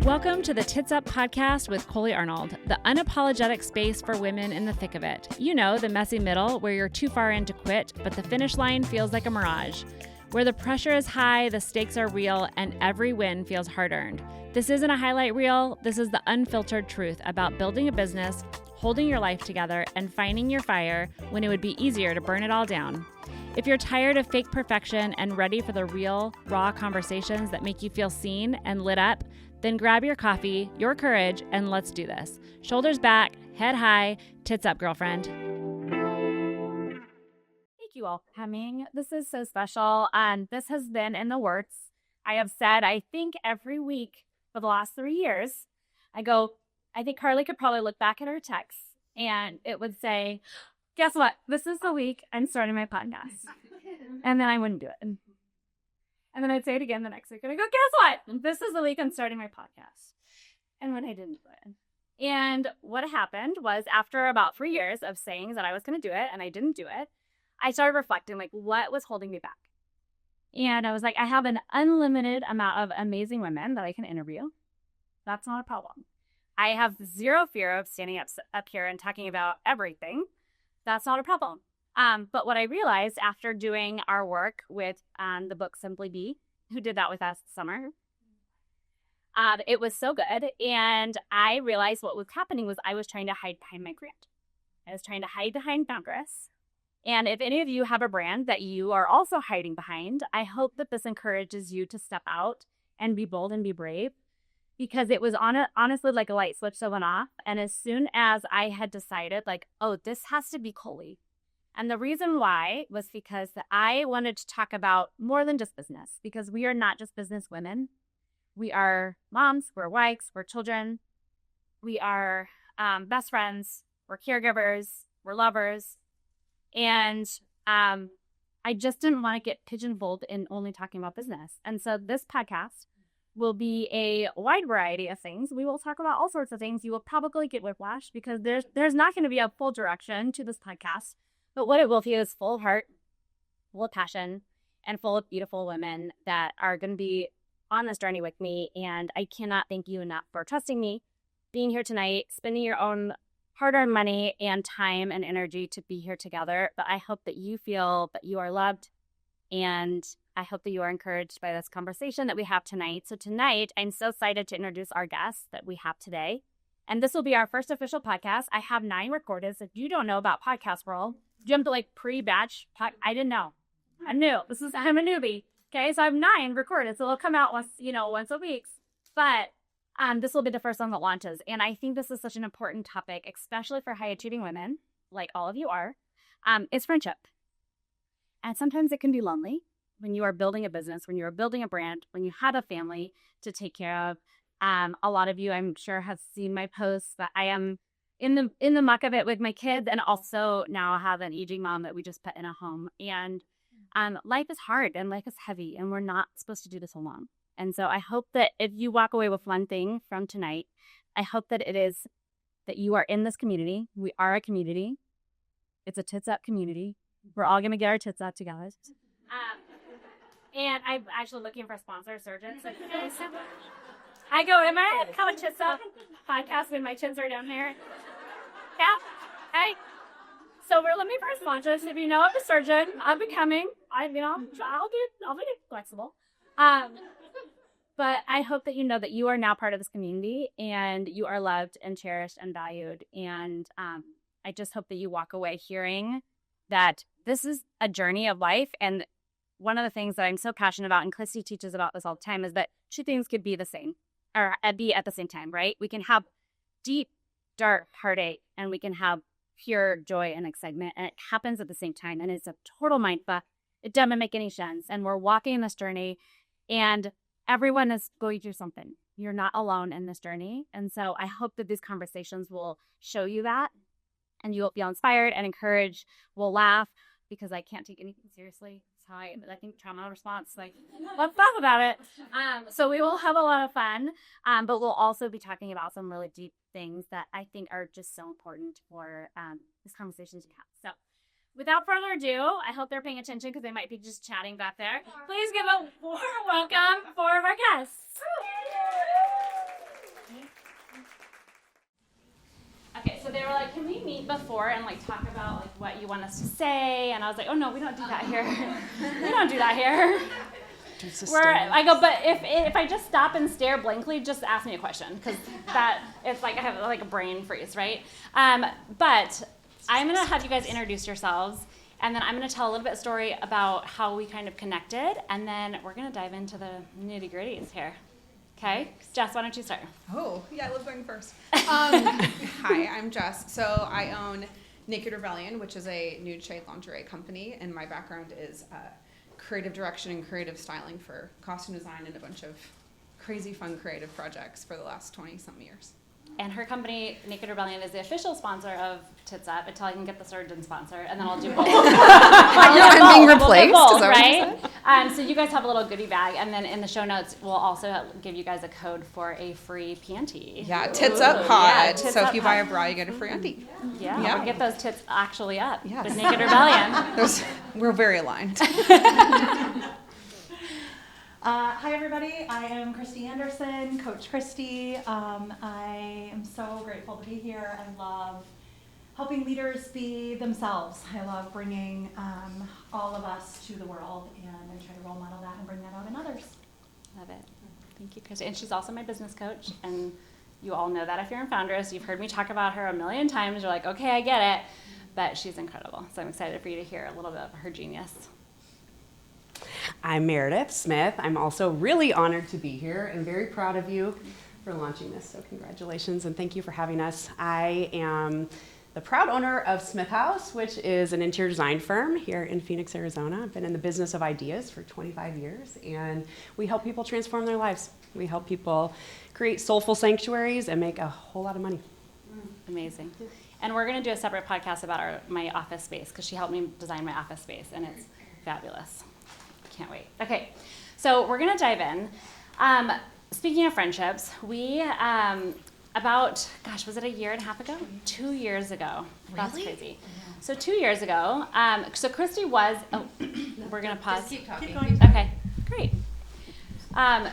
Welcome to the Tits Up podcast with Coley Arnold, the unapologetic space for women in the thick of it. You know, the messy middle where you're too far in to quit, but the finish line feels like a mirage. Where the pressure is high, the stakes are real, and every win feels hard-earned. This isn't a highlight reel. This is the unfiltered truth about building a business, holding your life together, and finding your fire when it would be easier to burn it all down. If you're tired of fake perfection and ready for the real, raw conversations that make you feel seen and lit up, then grab your coffee, your courage, and let's do this. Shoulders back, head high, tits up, girlfriend. Thank you all for coming. This is so special. This has been in the works. I have said, I think every week for the last 3 years, I think Carly could probably look back at her texts and it would say, guess what? This is the week I'm starting my podcast. And then I wouldn't do it. And then I'd say it again the next week. And I go, guess what? This is the week I'm starting my podcast. And when I didn't do it. And what happened was after about 3 years of saying that I was going to do it and I didn't do it, I started reflecting, like, what was holding me back? And I was like, I have an unlimited amount of amazing women that I can interview. That's not a problem. I have zero fear of standing up here and talking about everything. That's not a problem. But what I realized after doing our work with the book Simply Be, who did that with us this summer, it was so good. And I realized what was happening was I was trying to hide behind my brand. I was trying to hide behind boundaries. And if any of you have a brand that you are also hiding behind, I hope that this encourages you to step out and be bold and be brave. Because it was honestly like a light switch that went off. And as soon as I had decided, like, oh, this has to be Coley. And the reason why was because I wanted to talk about more than just business. Because we are not just business women. We are moms, we're wives, we're children. We are best friends, we're caregivers, we're lovers. And I just didn't want to get pigeonholed in only talking about business. And so this podcast will be a wide variety of things. We will talk about all sorts of things. You will probably get whiplash because there's not going to be a full direction to this podcast. But what it will be is full of heart, full of passion, and full of beautiful women that are going to be on this journey with me. And I cannot thank you enough for trusting me, being here tonight, spending your own hard-earned money and time and energy to be here together. But I hope that you feel that you are loved, and I hope that you are encouraged by this conversation that we have tonight. So tonight, I'm so excited to introduce our guest that we have today. And this will be our first official podcast. I have 9 recorded. If you don't know about podcast world, jumped to like pre-batch. I didn't know. I'm new. I'm a newbie. Okay, so I have 9 recorded. So they'll come out once a week. But this will be the first one that launches. And I think this is such an important topic, especially for high-achieving women, like all of you are, is friendship. And sometimes it can be lonely when you are building a business, when you are building a brand, when you have a family to take care of. A lot of you, I'm sure, have seen my posts that I am in the muck of it with my kids, and also now have an aging mom that we just put in a home. And life is hard and life is heavy, and we're not supposed to do this alone. And so I hope that if you walk away with one thing from tonight, I hope that it is that you are in this community. We are a community. It's a tits up community. We're all going to get our tits up together. And I'm actually looking for sponsor surgeons. I go, am I have a tits up podcast when my chins are down here? Yeah. Hey. So we're looking for sponsors. If you know of a surgeon, I'll be coming. I'll be flexible. But I hope that you know that you are now part of this community and you are loved and cherished and valued. And I just hope that you walk away hearing that this is a journey of life. And one of the things that I'm so passionate about, and Christy teaches about this all the time, is that 2 things could be the same, or be at the same time, right? We can have deep, dark heartache, and we can have pure joy and excitement, and it happens at the same time. And it's a total mindfuck. It doesn't make any sense. And we're walking this journey, and everyone is going through something. You're not alone in this journey. And so I hope that these conversations will show you that, and you will feel inspired and encouraged. We'll laugh because I can't take anything seriously. That's how I think trauma response, like, let's talk about it. So we will have a lot of fun, but we'll also be talking about some really deep things that I think are just so important for this conversation to have. So without further ado, I hope they're paying attention because they might be just chatting back there. Please give a warm welcome for our guests. like, can we meet before and like talk about like what you want us to say? And I was like, oh no, we don't do that here. We don't do that here. I go, but if I just stop and stare blankly, just ask me a question, because that it's like I have like a brain freeze, right? But I'm gonna have you guys introduce yourselves, and then I'm gonna tell a little bit of story about how we kind of connected, and then we're gonna dive into the nitty gritties here. Okay, Jess, why don't you start? Oh, yeah, I love going first. Hi, I'm Jess. So I own Naked Rebellion, which is a nude shade lingerie company, and my background is creative direction and creative styling for costume design and a bunch of crazy fun creative projects for the last 20-some years. And her company, Naked Rebellion, is the official sponsor of Tits Up until I can get the surgeon sponsor, and then I'll do both. I'm being replaced. Both, right? So you guys have a little goodie bag, and then in the show notes, we'll also give you guys a code for a free panty. Yeah, Tits Up Pod. Yeah, tits so up if you pod. buy a bra, you get a free undie. Yeah, we'll get those tits actually up. Yes. With Naked Rebellion. We're very aligned. Hi everybody, I am Christy Anderson, Coach Christy. I am so grateful to be here. I love helping leaders be themselves. I love bringing all of us to the world, and I try to role model that and bring that out in others. Love it. Thank you, Christy. And she's also my business coach, and you all know that if you're in Foundress. You've heard me talk about her a million times. You're like, okay, I get it. But she's incredible. So I'm excited for you to hear a little bit of her genius. I'm Meredith Smyth. I'm also really honored to be here and very proud of you for launching this. So congratulations and thank you for having us. I am the proud owner of Smith House, which is an interior design firm here in Phoenix, Arizona. I've been in the business of ideas for 25 years, and we help people transform their lives. We help people create soulful sanctuaries and make a whole lot of money. Amazing. And we're going to do a separate podcast about my office space, because she helped me design my office space, and it's fabulous. Can't wait. Okay, so we're gonna dive in. Speaking of friendships, we about, was it a year and a half ago? 2 years ago. Really? That's crazy. So 2 years ago, so Christy was, we're gonna pause. Just keep talking. Keep going. Okay, great.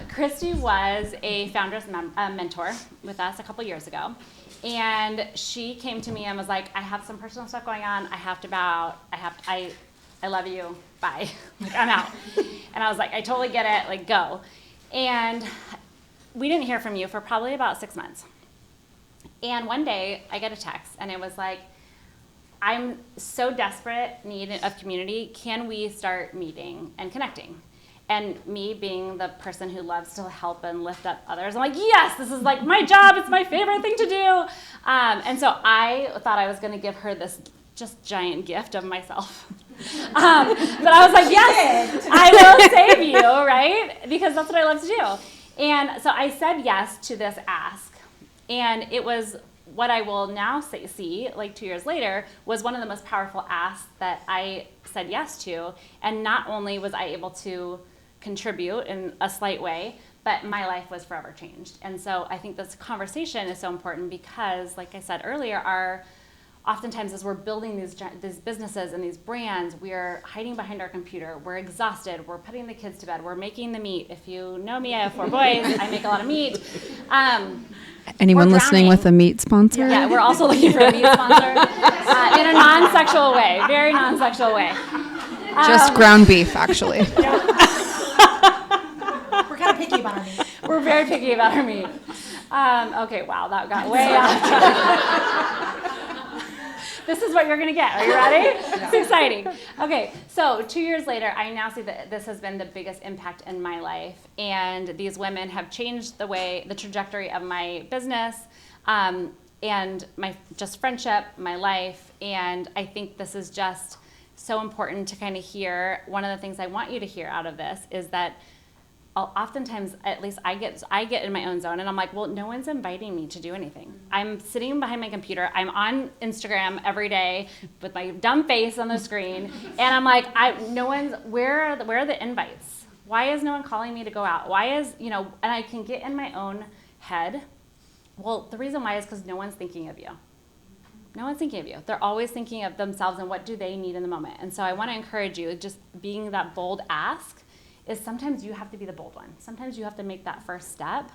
Christy was a Foundress mentor with us a couple years ago. And she came to me and was like, I have some personal stuff going on. I love you, bye. Like, I'm out. And I was like, I totally get it, like, go. And we didn't hear from you for probably about 6 months. And one day, I get a text, and it was like, I'm so desperate, need of community, can we start meeting and connecting? And me being the person who loves to help and lift up others, I'm like, yes, this is like my job, it's my favorite thing to do. And so I thought I was gonna give her this just giant gift of myself. But I was like, yes, I will save you, right? Because that's what I love to do. And so I said yes to this ask. And it was what I will now see, like 2 years later, was one of the most powerful asks that I said yes to. And not only was I able to contribute in a slight way, but my life was forever changed. And so I think this conversation is so important because, like I said earlier, oftentimes as we're building these businesses and these brands, we're hiding behind our computer, we're exhausted, we're putting the kids to bed, we're making the meat. If you know me, I have 4 boys, I make a lot of meat. Anyone listening with a meat sponsor? Yeah, we're also looking for a meat sponsor in a non-sexual way, very non-sexual way. Just ground beef, actually. We're kind of picky about our meat. We're very picky about our meat. Okay, wow, that got way off track. This is what you're going to get. Are you ready? It's exciting. Okay, so 2 years later, I now see that this has been the biggest impact in my life. And these women have changed the trajectory of my business, and my just friendship, my life. And I think this is just so important to kind of hear. One of the things I want you to hear out of this is that oftentimes, at least I get in my own zone, and I'm like, well, no one's inviting me to do anything. I'm sitting behind my computer. I'm on Instagram every day with my dumb face on the screen, and I'm like, where are the invites? Why is no one calling me to go out? Why is, and I can get in my own head. Well, the reason why is because no one's thinking of you. No one's thinking of you. They're always thinking of themselves and what do they need in the moment. And so I want to encourage you, just being that bold ask, is sometimes you have to be the bold one. Sometimes you have to make that first step.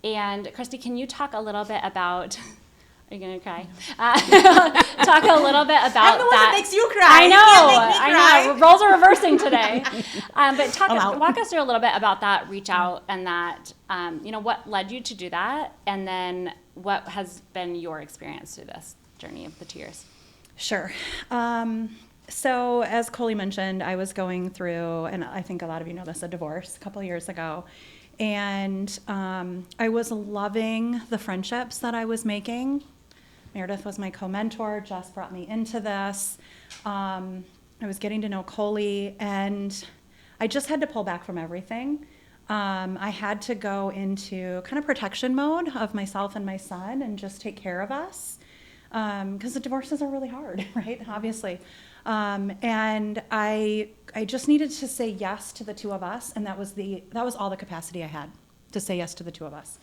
And Christy, can you talk a little bit about, Are you going to cry? Talk a little bit about I'm the one that makes you cry. I You know. can't make me cry. I know. Roles are reversing today. But walk us through a little bit about that reach out and that, what led you to do that, and then what has been your experience through this journey of the 2 years? Sure. So as Coley mentioned, I was going through, and I think a lot of you know this, a divorce a couple of years ago. And I was loving the friendships that I was making. Meredith was my co-mentor. Jess brought me into this. I was getting to know Coley, and I just had to pull back from everything. I had to go into kind of protection mode of myself and my son and just take care of us. Because the divorces are really hard, right? Obviously. And I just needed to say yes to the two of us, and that was all the capacity I had to say yes to the two of us.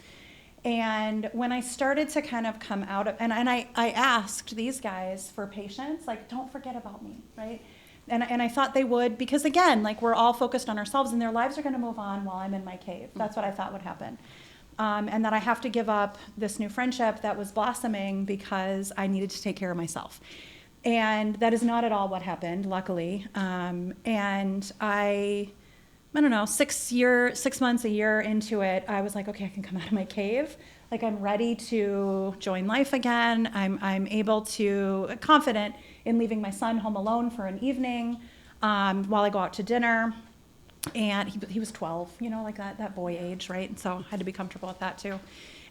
And when I started to kind of come out of, and I asked these guys for patience, like, don't forget about me, right? And I thought they would, because again, like, we're all focused on ourselves, and their lives are going to move on while I'm in my cave. That's what I thought would happen. And that I have to give up this new friendship that was blossoming because I needed to take care of myself. And that is not at all what happened, luckily. And I don't know, 6 months, a year into it, I was like, okay, I can come out of my cave. Like, I'm ready to join life again. I'm able to, confident in leaving my son home alone for an evening while I go out to dinner. And he was 12, like that boy age, right? And so I had to be comfortable with that too.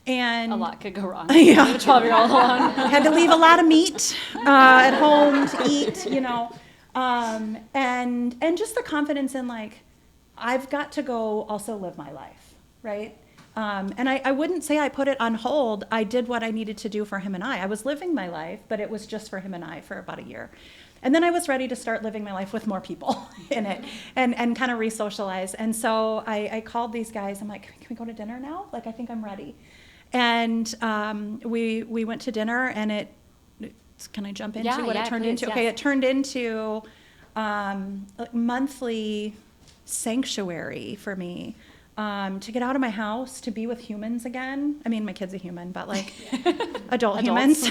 And a lot could go wrong. Yeah. Leave a 12-year-old alone. Had to leave a lot of meat at home to eat, and just the confidence in, like, I've got to go also live my life, right? And I wouldn't say I put it on hold. I did what I needed to do for him and I. I was living my life, but it was just for him and I for about a year. And then I was ready to start living my life with more people in it and kind of re-socialize. And so I called these guys. I'm like, can we go to dinner now? Like, I think I'm ready. And we went to dinner, and can I jump into what it turned into? Yes. Okay, it turned into monthly sanctuary for me, to get out of my house, to be with humans again. I mean, my kid's a human, but like adult humans,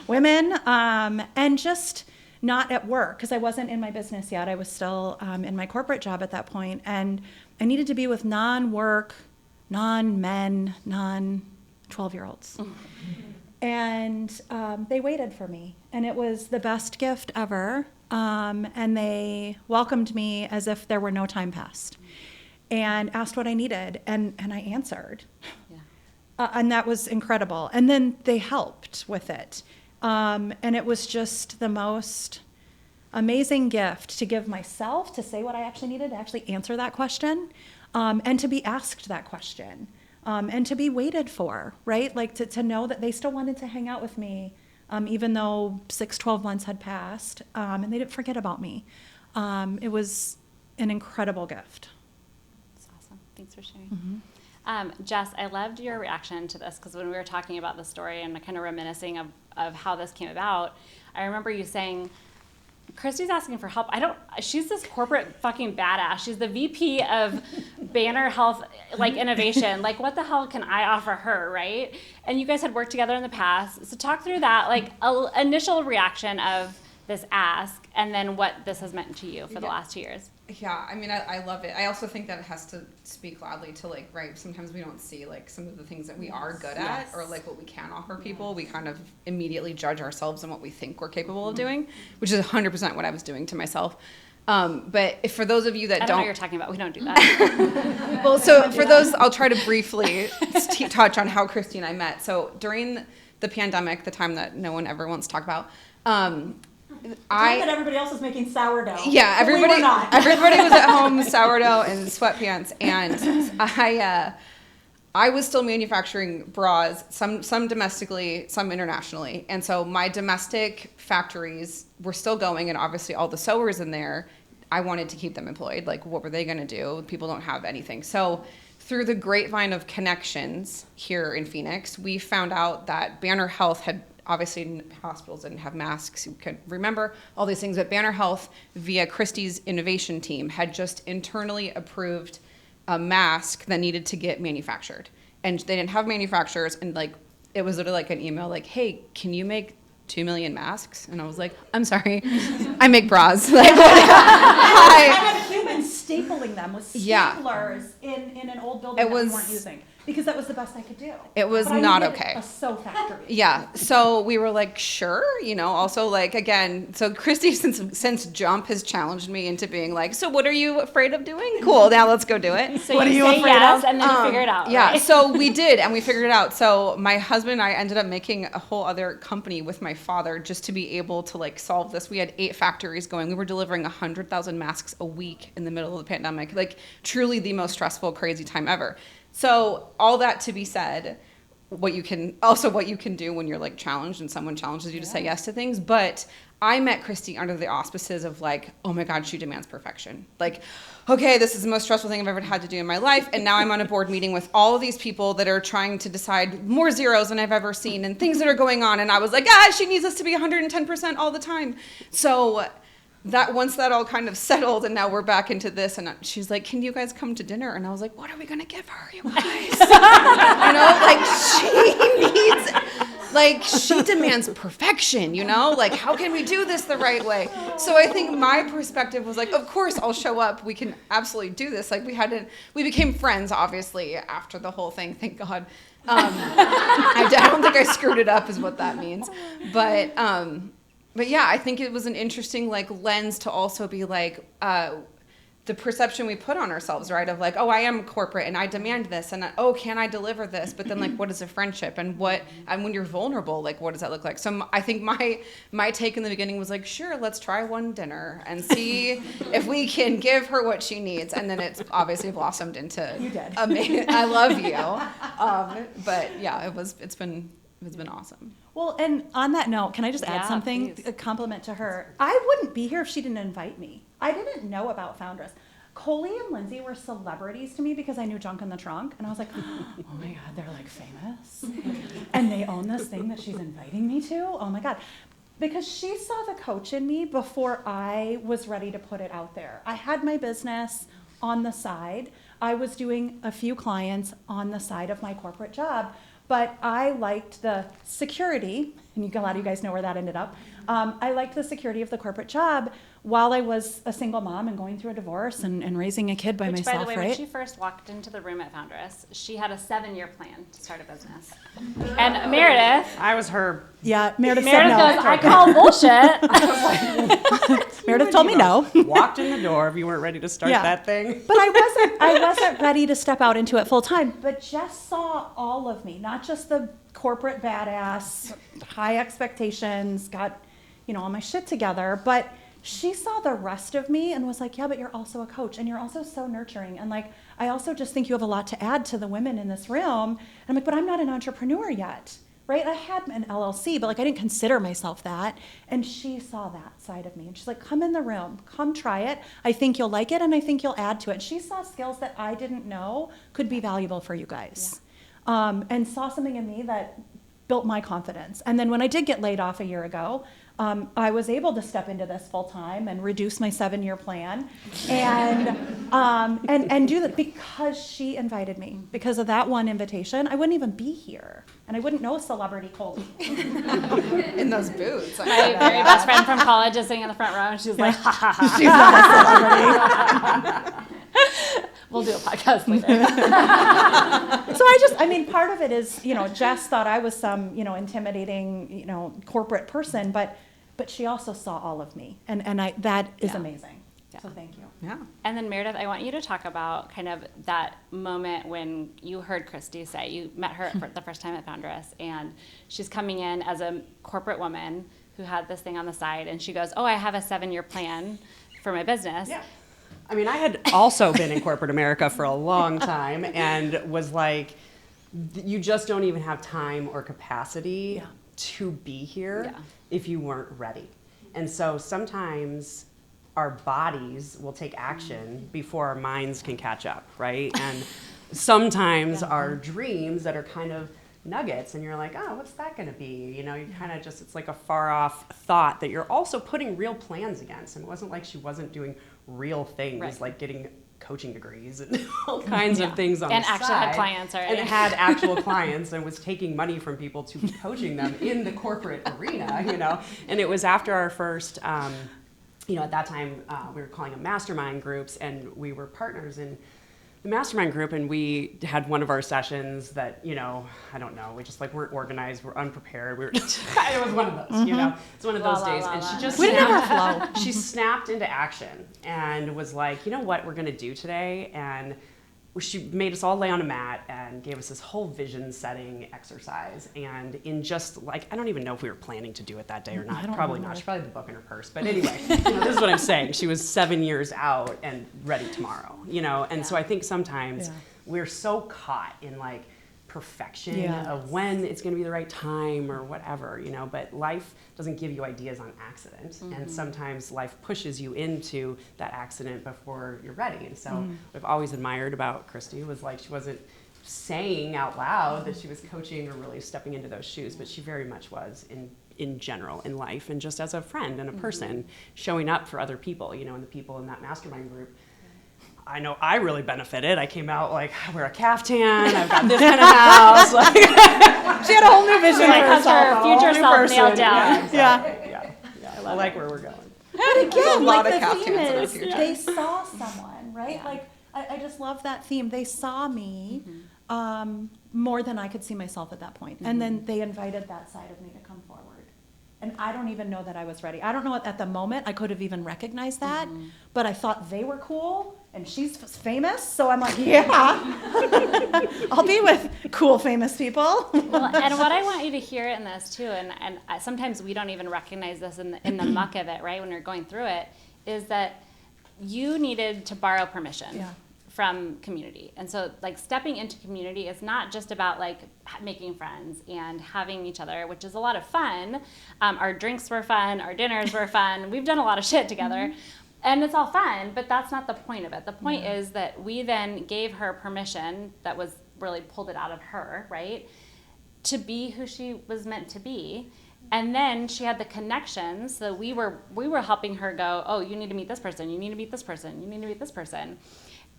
women, and just not at work, because I wasn't in my business yet. I was still in my corporate job at that point, and I needed to be with non-work, non-men, non-12-year-olds. And they waited for me, and it was the best gift ever. And they welcomed me as if there were no time passed, and asked what I needed, and I answered. Yeah. And that was incredible. And then they helped with it. And it was just the most amazing gift to give myself, to say what I actually needed, to actually answer that question, and to be asked that question, and to be waited for, right? Like to know that they still wanted to hang out with me, even though 12 months had passed, and they didn't forget about me. It was an incredible gift. That's awesome. Thanks for sharing. Mm-hmm. Jess, I loved your reaction to this, because when we were talking about the story and kind of reminiscing of how this came about, I remember you saying, Christy's asking for help. She's this corporate fucking badass. She's the VP of Banner Health, like, innovation. Like, what the hell can I offer her, right? And you guys had worked together in the past. So talk through that, like, initial reaction of this ask, and then what this has meant to you for the last 2 years. Yeah, I mean, I love it. I also think that it has to speak loudly to, like, right, sometimes we don't see, like, some of the things that we are good at, or, like, what we can offer people. We kind of immediately judge ourselves on what we think we're capable of doing, which is 100% what I was doing to myself. But if for those of you that I don't know what you're talking about. We don't do that. Well, so for those, I'll try to briefly touch on how Christy and I met. So during the pandemic, the time that no one ever wants to talk about, that everybody else was making sourdough. Yeah, everybody was at home, sourdough and sweatpants, and I was still manufacturing bras, some domestically, some internationally, and so my domestic factories were still going, and obviously all the sewers in there, I wanted to keep them employed. Like, what were they going to do? People don't have anything. So through the grapevine of connections here in Phoenix, we found out that Banner Health had, obviously hospitals didn't have masks, you could remember all these things, but Banner Health, via Christy's innovation team, had just internally approved a mask that needed to get manufactured. And they didn't have manufacturers, and, like, it was literally like an email like, hey, can you make 2 million masks? And I was like, I'm sorry, I make bras. Like, I had humans stapling them with staplers in an old building that we weren't using. Because that was the best I could do. It was not okay. A sew factory. Yeah. So we were like, sure. Also like, again, so Christy since jump has challenged me into being like, so what are you afraid of doing? Cool. Now let's go do it. So what are you afraid of? And then you figure it out. Yeah. Right? So we did, and we figured it out. So my husband and I ended up making a whole other company with my father just to be able to like solve this. We had 8 factories going. We were delivering 100,000 masks a week in the middle of the pandemic. Like truly the most stressful, crazy time ever. So all that to be said, what you can do when you're like challenged and someone challenges you to say yes to things. But I met Christy under the auspices of like, oh my God, she demands perfection. Like, okay, this is the most stressful thing I've ever had to do in my life. And now I'm on a board meeting with all of these people that are trying to decide more zeros than I've ever seen and things that are going on. And I was like, she needs us to be 110% all the time. So that once that all kind of settled and now we're back into this, and she's like, can you guys come to dinner? And I was like, what are we gonna give her, you guys? She demands perfection, like how can we do this the right way? So I think my perspective was like, of course I'll show up, we can absolutely do this. Like we became friends obviously after the whole thing, thank God. I don't think I screwed it up is what that means, but yeah, I think it was an interesting like lens to also be like the perception we put on ourselves, right? Of like, oh, I am corporate and I demand this, and can I deliver this? But then like, what is a friendship, and when you're vulnerable, like, what does that look like? So I think my take in the beginning was like, sure, let's try one dinner and see if we can give her what she needs, and then it's obviously blossomed into you did. Amazing. I love you, but yeah, it's been awesome. Well, and on that note, can I just add something? Please. A compliment to her. I wouldn't be here if she didn't invite me. I didn't know about Foundress. Coley and Lindsay were celebrities to me because I knew Junk in the Trunk. And I was like, oh my God, they're like famous. And they own this thing that she's inviting me to. Oh my God. Because she saw the coach in me before I was ready to put it out there. I had my business on the side. I was doing a few clients on the side of my corporate job. But I liked the security, and a lot of you guys know where that ended up. I liked the security of the corporate job while I was a single mom and going through a divorce and raising a kid by myself, by the way, right? when she first walked into the room at Foundress, she had a 7-year plan to start a business. And Meredith... I was her. Yeah, Meredith said no. Goes, I call bullshit. Meredith told me no. Walked in the door if you weren't ready to start that thing. But I wasn't ready to step out into it full time. But Jess saw all of me, not just the corporate badass, high expectations, got all my shit together, but she saw the rest of me and was like, yeah, but you're also a coach and you're also so nurturing. And like, I also just think you have a lot to add to the women in this room. And I'm like, but I'm not an entrepreneur yet, right? I had an LLC, but like, I didn't consider myself that. And she saw that side of me. And she's like, come in the room, come try it. I think you'll like it. And I think you'll add to it. She saw skills that I didn't know could be valuable for you guys. Yeah. And saw something in me that built my confidence. And then when I did get laid off a year ago, I was able to step into this full time and reduce my 7-year plan, and do that because she invited me. Because of that one invitation, I wouldn't even be here, and I wouldn't know celebrity Coley. In those boots. My very best friend from college is sitting in the front row, and she's like, ha ha ha. She's not a celebrity. We'll do a podcast later. So part of it is, Jess thought I was some, intimidating, corporate person, but she also saw all of me, and that is amazing. Yeah. So thank you. Yeah. And then Meredith, I want you to talk about kind of that moment when you heard Christy say, you met her for the first time at Foundress, and she's coming in as a corporate woman who had this thing on the side, and she goes, oh, I have a 7-year plan for my business. Yeah. I mean, I had also been in corporate America for a long time and was like, you just don't even have time or capacity to be here if you weren't ready. And so sometimes our bodies will take action before our minds can catch up, right? And sometimes our dreams that are kind of nuggets and you're like, oh, what's that going to be? You kind of just, it's like a far off thought that you're also putting real plans against. And it wasn't like she wasn't doing real things like getting coaching degrees and all kinds of things on and the side. actually had clients already. And had actual clients and was taking money from people to be coaching them in the corporate arena, you know. And it was after our first, you know, at that time we were calling them mastermind groups, and we were partners in the mastermind group, and we had one of our sessions that, you know, I don't know, we just like weren't organized, we're unprepared, we were just, it was one of those, you know, it's one of those days, and she just she snapped into action and was like, you know what we're gonna do today, and she made us all lay on a mat and gave us this whole vision setting exercise. And in just like, I don't even know if we were planning to do it that day or not. Probably not. She probably had the book in her purse. But anyway, you know, this is what I'm saying. She was 7 years out and ready tomorrow, you know? And so I think sometimes we're so caught in like perfection of when it's going to be the right time or whatever, you know, but life doesn't give you ideas on accident. And sometimes life pushes you into that accident before you're ready. And so what I've always admired about Christy was like, she wasn't saying out loud that she was coaching or really stepping into those shoes, but she very much was in general in life, and just as a friend and a person showing up for other people, you know, and the people in that mastermind group. I know I really benefited. I came out like, I wear a caftan, I've got this kind of house. Like, She had a whole new vision. Like has her future self nailed down. Yeah. I like where we're going. But again, lot like of the caftans theme in our is, future. they saw someone, right? Yeah. Like, I just love that theme. They saw me more than I could see myself at that point. And then they invited that side of me to come forward. And I don't even know that I was ready. I don't know at the moment I could have even recognized that, but I thought they were cool and she's famous. So I'm like, yeah, I'll be with cool, famous people. Well, and what I want you to hear in this too, and sometimes we don't even recognize this in the muck of it, right, when you're going through it, is that you needed to borrow permission from community. And so like stepping into community is not just about like making friends and having each other, which is a lot of fun. Our drinks were fun, our dinners were fun. We've done a lot of shit together. And it's all fun, but that's not the point of it. The point is that we then gave her permission that was really pulled it out of her, right? To be who she was meant to be. And then she had the connections, so we were helping her go, oh, you need to meet this person, you need to meet this person, you need to meet this person.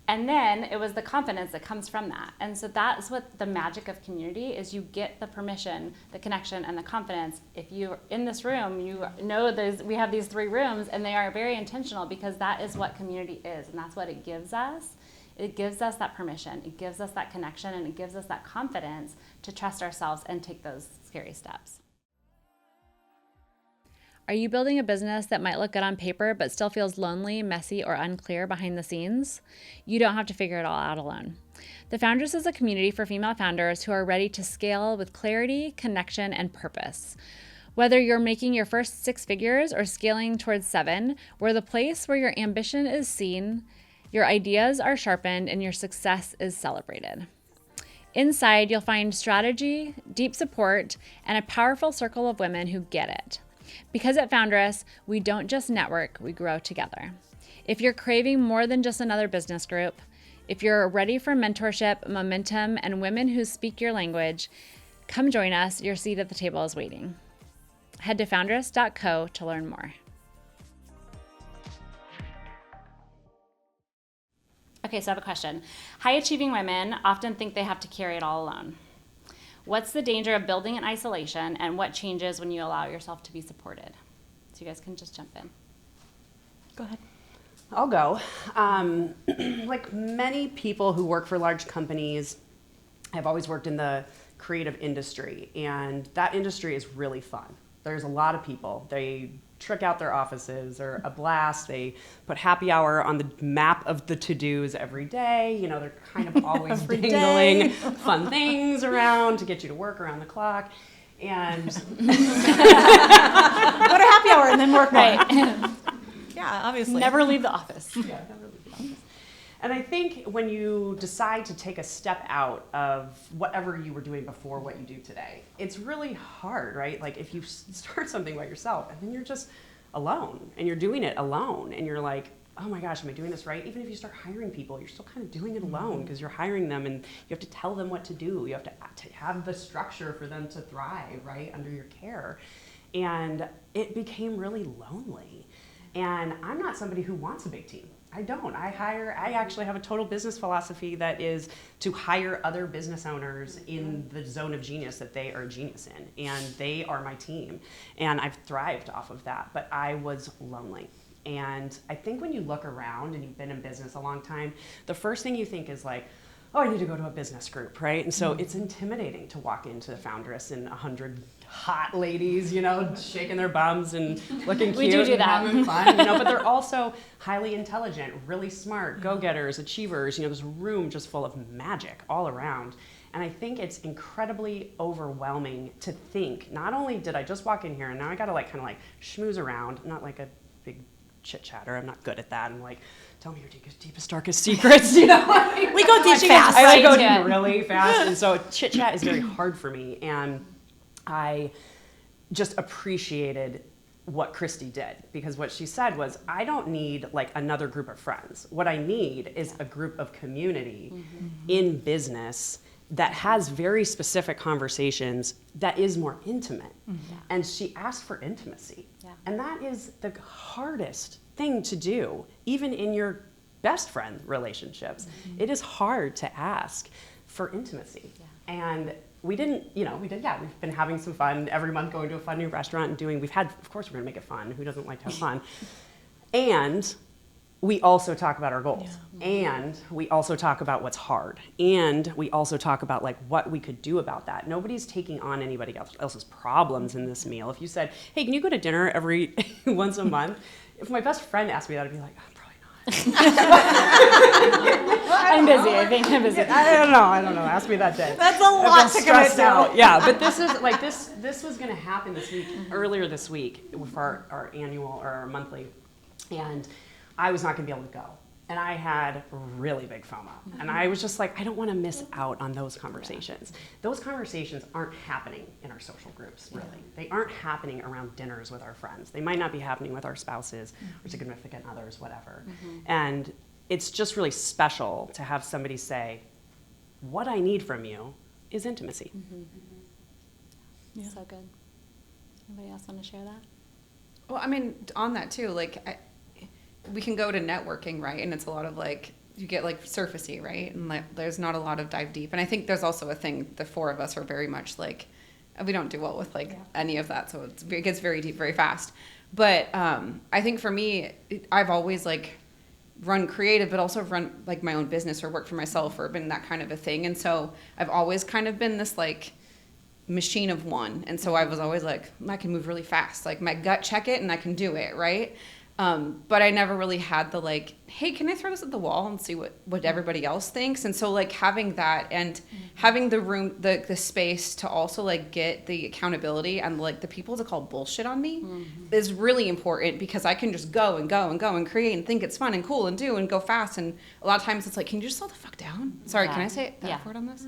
And then it was the confidence that comes from that. And so that's what the magic of community is. You get the permission, the connection, and the confidence. If you're in this room, you know we have these 3 rooms, and they are very intentional because that is what community is, and that's what it gives us. It gives us that permission, it gives us that connection, and it gives us that confidence to trust ourselves and take those scary steps. Are you building a business that might look good on paper but still feels lonely, messy, or unclear behind the scenes? You don't have to figure it all out alone. The Foundress is a community for female founders who are ready to scale with clarity, connection, and purpose. Whether you're making your first 6 figures or scaling towards 7, we're the place where your ambition is seen, your ideas are sharpened, and your success is celebrated. Inside, you'll find strategy, deep support, and a powerful circle of women who get it. Because at Foundress, we don't just network, we grow together. If you're craving more than just another business group, if you're ready for mentorship, momentum, and women who speak your language, come join us. Your seat at the table is waiting. Head to foundress.co to learn more. Okay, so I have a question. High-achieving women often think they have to carry it all alone. What's the danger of building in isolation, and what changes when you allow yourself to be supported? So you guys can just jump in. Go ahead. I'll go. Like many people who work for large companies, I've always worked in the creative industry, and that industry is really fun. There's a lot of people. They trick out their offices. They're a blast. They put happy hour on the map of the to-dos every day. You know, they're kind of always dangling fun things around to get you to work around the clock. And Go to happy hour and then work more. Right. Yeah, obviously. Never leave the office. Yeah, never leave the office. And I think when you decide to take a step out of whatever you were doing before what you do today, it's really hard, right? Like if you start something by yourself and then you're just alone and you're doing it alone and you're like, oh my gosh, am I doing this right? Even if you start hiring people, you're still kind of doing it alone because you're hiring them and you have to tell them what to do. You have to have the structure for them to thrive, right, under your care. And it became really lonely. And I'm not somebody who wants a big team. I don't. I actually have a total business philosophy that is to hire other business owners in the zone of genius that they are a genius in. And they are my team. And I've thrived off of that. But I was lonely. And I think when you look around and you've been in business a long time, the first thing you think is like, oh, I need to go to a business group, right? And so it's intimidating to walk into the Foundress and 100 hot ladies, you know, shaking their bums and looking cute We do and that. having fun, you know, but they're also highly intelligent, really smart, go-getters, achievers, you know, this room just full of magic all around. And I think it's incredibly overwhelming to think, not only did I just walk in here and now I gotta like kind of like schmooze around, not like a big chit chatter, I'm not good at that. I'm like, tell me your deepest, darkest secrets, you know? We go deep fast. I like go Right deep really fast, and so chit chat is very hard for me. And I just appreciated what Christy did, because what she said was, I don't need like another group of friends. What I need is a group of community in business that has very specific conversations that is more intimate. And she asked for intimacy. And that is the hardest thing to do, even in your best friend relationships. It is hard to ask for intimacy. And we've been having some fun every month, going to a fun new restaurant and of course we're gonna make it fun. Who doesn't like to have fun? And we also talk about our goals, and we also talk about what's hard, and we also talk about like what we could do about that. Nobody's taking on anybody else's problems in this meal. If you said, hey, can you go to dinner every once a month? If my best friend asked me that, I'd be like, oh, probably not. I'm busy. I think I'm busy. I don't know. Ask me that day. That's a lot to commit to. Yeah, but this is like this was going to happen this week, earlier this week, for our annual or our monthly, and I was not going to be able to go. And I had really big FOMO. And I was just like, I don't want to miss out on those conversations. Those conversations aren't happening in our social groups, really. They aren't happening around dinners with our friends. They might not be happening with our spouses or significant others, whatever. And it's just really special to have somebody say, what I need from you is intimacy. So good. Anybody else want to share that? Well, I mean, on that too, like, we can go to networking, right? And it's a lot of like, you get like surfacey, right? And like, there's not a lot of dive deep. And I think there's also a thing, the four of us are very much like, we don't do well with like any of that. So it gets very deep, very fast. But I think for me, I've always like run creative, but also run like my own business or work for myself or been that kind of a thing. And so I've always kind of been this like machine of one. And so I was always like, I can move really fast. Like my gut check it and I can do it, right? But I never really had the like, hey, can I throw this at the wall and see what everybody else thinks? And so like having that and having the room, the space to also like get the accountability and like the people to call bullshit on me is really important, because I can just go and go and go and create and think it's fun and cool and do and go fast. And a lot of times it's like, can you just slow the fuck down? Sorry, can I say that word on this?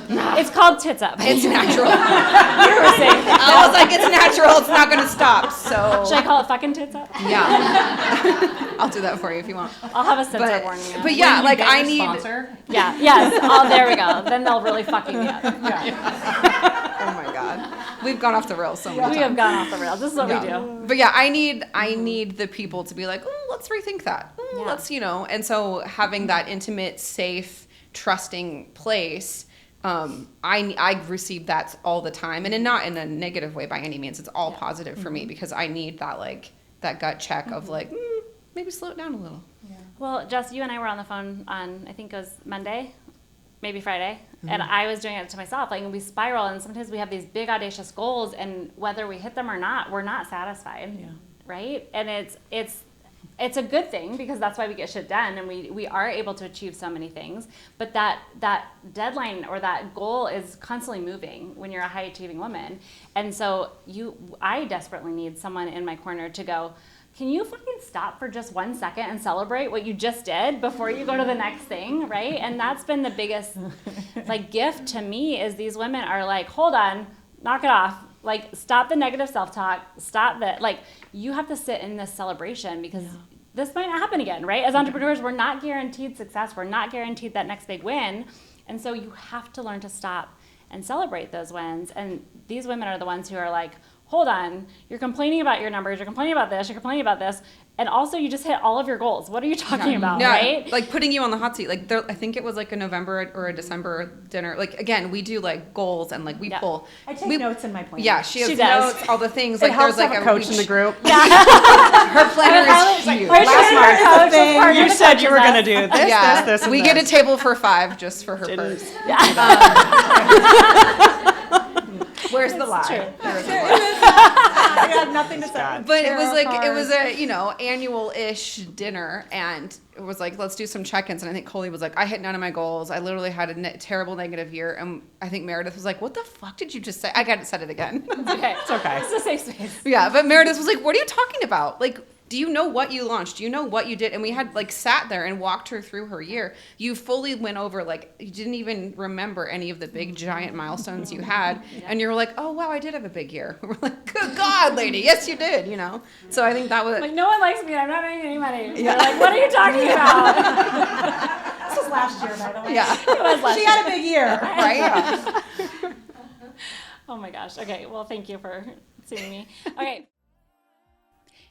It's called tits up. It's natural. You were saying. I was like, it's natural. It's not going to stop. So Should I call it fucking tits up? yeah, I'll do that for you if you want. I'll have a sensor warning you. But yeah, like I need. Sponsor. Yeah, yes. Oh, there we go. Then they'll really fucking me up. Oh my god, we've gone off the rails so many times. We have gone off the rails. This is what we do. But yeah, I need the people to be like, oh, let's rethink that. Oh, let's, and so having that intimate, safe, trusting place. I receive that all the time, and not in a negative way by any means. It's all positive for me, because I need that like that gut check of like maybe slow it down a little. Yeah. Well, Jess, you and I were on the phone on, I think it was Monday, maybe Friday, and I was doing it to myself. Like, we spiral, and sometimes we have these big audacious goals, and whether we hit them or not, we're not satisfied, right? And it's a good thing, because that's why we get shit done, and we are able to achieve so many things. But that deadline or that goal is constantly moving when you're a high achieving woman. And so I desperately need someone in my corner to go, can you fucking stop for just 1 second and celebrate what you just did before you go to the next thing, right? And that's been the biggest like gift to me, is these women are like, hold on, knock it off. Like, stop the negative self-talk, stop that. Like, you have to sit in this celebration, because this might not happen again, right? As entrepreneurs, we're not guaranteed success. We're not guaranteed that next big win. And so you have to learn to stop and celebrate those wins. And these women are the ones who are like, hold on, you're complaining about your numbers, you're complaining about this, you're complaining about this, and also you just hit all of your goals. What are you talking about, right? Like putting you on the hot seat. Like I think it was like a November or a December dinner. Like again, we do like goals and like we pull. I take notes in my plan. Yeah, she has does. notes, all the things. It Like helps there's like have a coach in the group. Her planner is huge. Last March, You said you were going to do this, this, and we this. get a table for 5 just for her purse. Where's the lie? true. I have nothing to say. But it was like it was a annual-ish dinner, and it was like let's do some check-ins. And I think Coley was like, I hit none of my goals. I literally had a terrible negative year. And I think Meredith was like, what the fuck did you just say? I got to said it again. Okay, It's okay. it's a safe space. Yeah, but Meredith was like, what are you talking about? Like, do you know what you launched? Do you know what you did? And we had like sat there and walked her through her year. You fully went over, like, you didn't even remember any of the big giant milestones you had. And you were like, oh, wow, I did have a big year. We're like, good God, lady. Yes, you did, So I think that was. Like, no one likes me. I'm not making any money. Yeah. They're like, what are you talking about? This was last year, by the way. Yeah. It was last She year. had a big year. Right? Oh my gosh. Okay. Well, thank you for seeing me. Okay.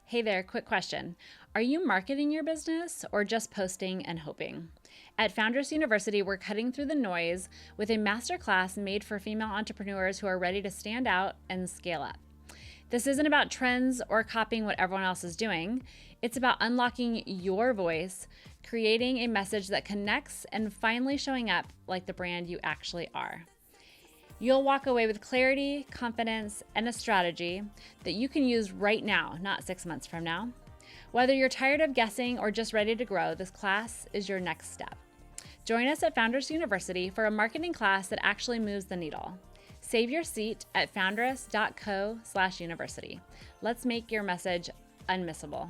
Hey there, quick question. Are you marketing your business or just posting and hoping? At Founders University, we're cutting through the noise with a masterclass made for female entrepreneurs who are ready to stand out and scale up. This isn't about trends or copying what everyone else is doing. It's about unlocking your voice, creating a message that connects, and finally showing up like the brand you actually are. You'll walk away with clarity, confidence, and a strategy that you can use right now, not 6 months from now. Whether you're tired of guessing or just ready to grow, this class is your next step. Join us at Founders University for a marketing class that actually moves the needle. Save your seat at foundress.co/university. Let's make your message unmissable.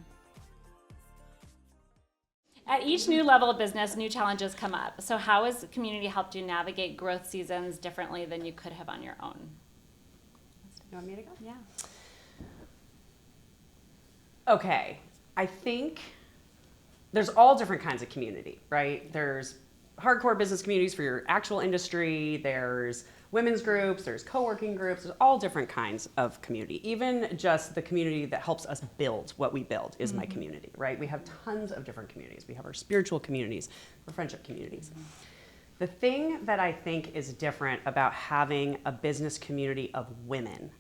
At each new level of business, new challenges come up. So how has the community helped you navigate growth seasons differently than you could have on your own? You want me to go? Yeah. Okay, I think there's all different kinds of community, right? There's hardcore business communities for your actual industry, there's women's groups, there's co-working groups, there's all different kinds of community. Even just the community that helps us build what we build is my community, right? We have tons of different communities. We have our spiritual communities, our friendship communities. The thing that I think is different about having a business community of women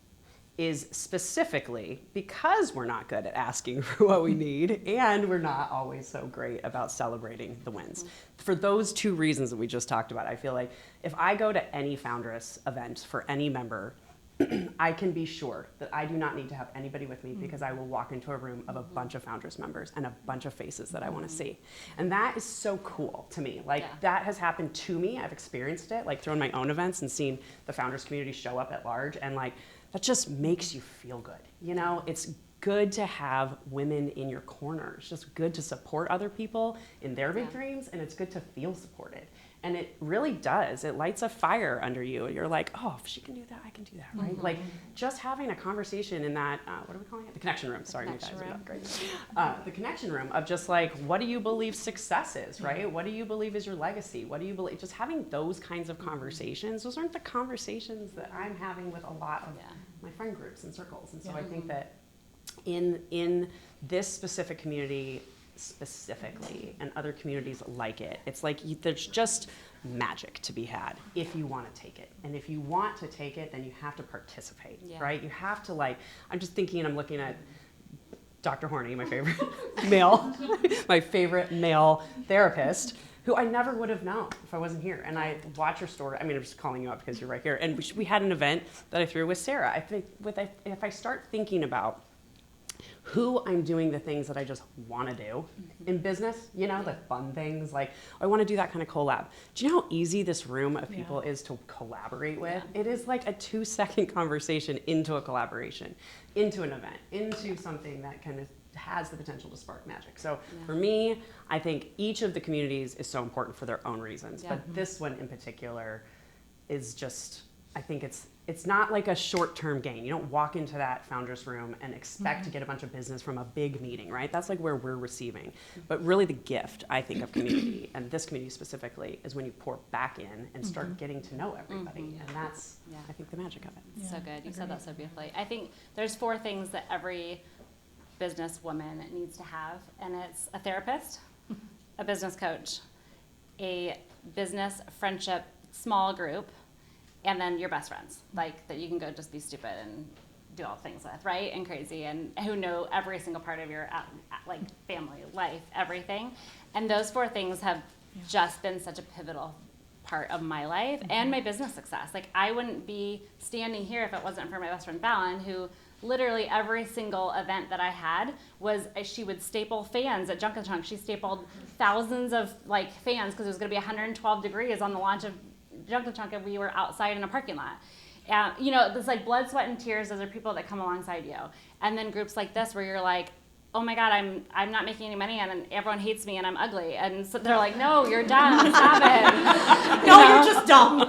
is specifically because we're not good at asking for what we need and we're not always so great about celebrating the wins. For those two reasons that we just talked about, I feel like if I go to any Foundress event for any member, I can be sure that I do not need to have anybody with me because I will walk into a room of a bunch of Foundress members and a bunch of faces that I want to see. And that is so cool to me. That has happened to me. I've experienced it, like throwing my own events and seeing the Foundress community show up at large, and that just makes you feel good. It's good to have women in your corner. It's just good to support other people in their big dreams, and it's good to feel supported. And it really does. It lights a fire under you. You're like, oh, if she can do that, I can do that, right? Like just having a conversation in that, what are we calling it? The connection room. Sorry, Connection you guys. room. Great. The connection room of just like, what do you believe success is, right? What do you believe is your legacy? What do you believe? Just having those kinds of conversations. Those aren't the conversations that I'm having with a lot of my friend groups and circles. And so I think that in this specific community, specifically, and other communities like it, it's like there's just magic to be had if you want to take it. And if you want to take it, then you have to participate, right? You have to I'm just thinking, I'm looking at Dr. Horney, my favorite male therapist, who I never would have known if I wasn't here. And I watch her story. I mean, I'm just calling you up because you're right here. And we had an event that I threw with Sarah. I think if I start thinking about who I'm doing the things that I just want to do in business, the fun things, I want to do that kind of collab. Do you know how easy this room of people is to collaborate with? It is like a 2-second conversation into a collaboration, into an event, into something that kind of has the potential to spark magic. So for me, I think each of the communities is so important for their own reasons, but this one in particular is just I think it's not like a short-term gain. You don't walk into that founder's room and expect to get a bunch of business from a big meeting, right? That's like where we're receiving. But really the gift, I think, of community, and this community specifically, is when you pour back in and start getting to know everybody. And that's, I think, the magic of it. Yeah. So good. You said that so beautifully. I think there's 4 things that every business woman needs to have, and it's a therapist, a business coach, a business friendship small group, and then your best friends, like that you can go just be stupid and do all things with, right? And crazy, and who know every single part of your like family, life, everything. And those 4 things have just been such a pivotal part of my life and my business success. Like I wouldn't be standing here if it wasn't for my best friend Fallon, who literally every single event that I had was she would staple fans at Junk and Chunk. She stapled thousands of like fans because it was going to be 112 degrees on the launch of Junk and Chunk, and we were outside in a parking lot. You know, it's like blood, sweat, and tears. Those are people that come alongside you. And then groups like this where you're like, oh my God, I'm not making any money and everyone hates me and I'm ugly. And so they're like, no, you're dumb. Stop it. No, you're just dumb.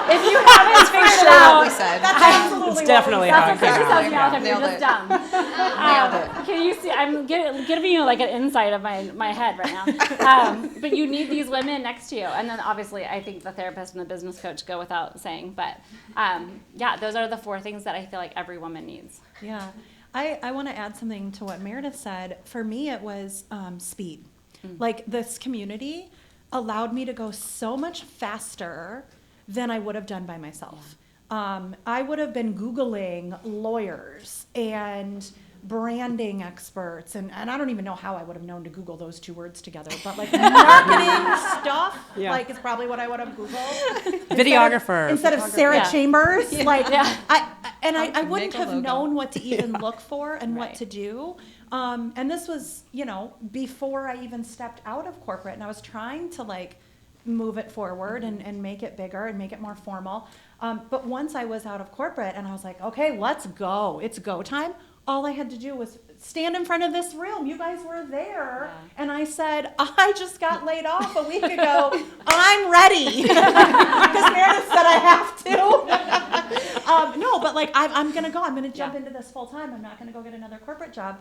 If you haven't figured it out, we said. That's absolutely It's definitely how it Sarah came tells out. me all the time, you're Nailed just it. dumb. Nailed it. Can you see, I'm giving you like an insight of my head right now. But you need these women next to you. And then obviously I think the therapist and the business coach go without saying. But yeah, those are the 4 things that I feel like every woman needs. Yeah. I want to add something to what Meredith said. For me, it was speed. Like this community allowed me to go so much faster than I would have done by myself. I would have been Googling lawyers and branding experts, and I don't even know how I would have known to Google those 2 words together, but like marketing stuff, like is probably what I would have Googled. Videographer. Instead of Sarah Yeah. Chambers, like Yeah. I wouldn't make a have logo. known what to even look for and Right. what to do. And this was, you know, before I even stepped out of corporate, and I was trying to like move it forward and make it bigger and make it more formal. But once I was out of corporate and I was like, okay, let's go. It's go time. All I had to do was stand in front of this room. You guys were there. Yeah. And I said, I just got laid off a week ago. I'm ready. Because Meredith said I have to. No, but like, I'm going to go. I'm going to jump into this full time. I'm not going to go get another corporate job.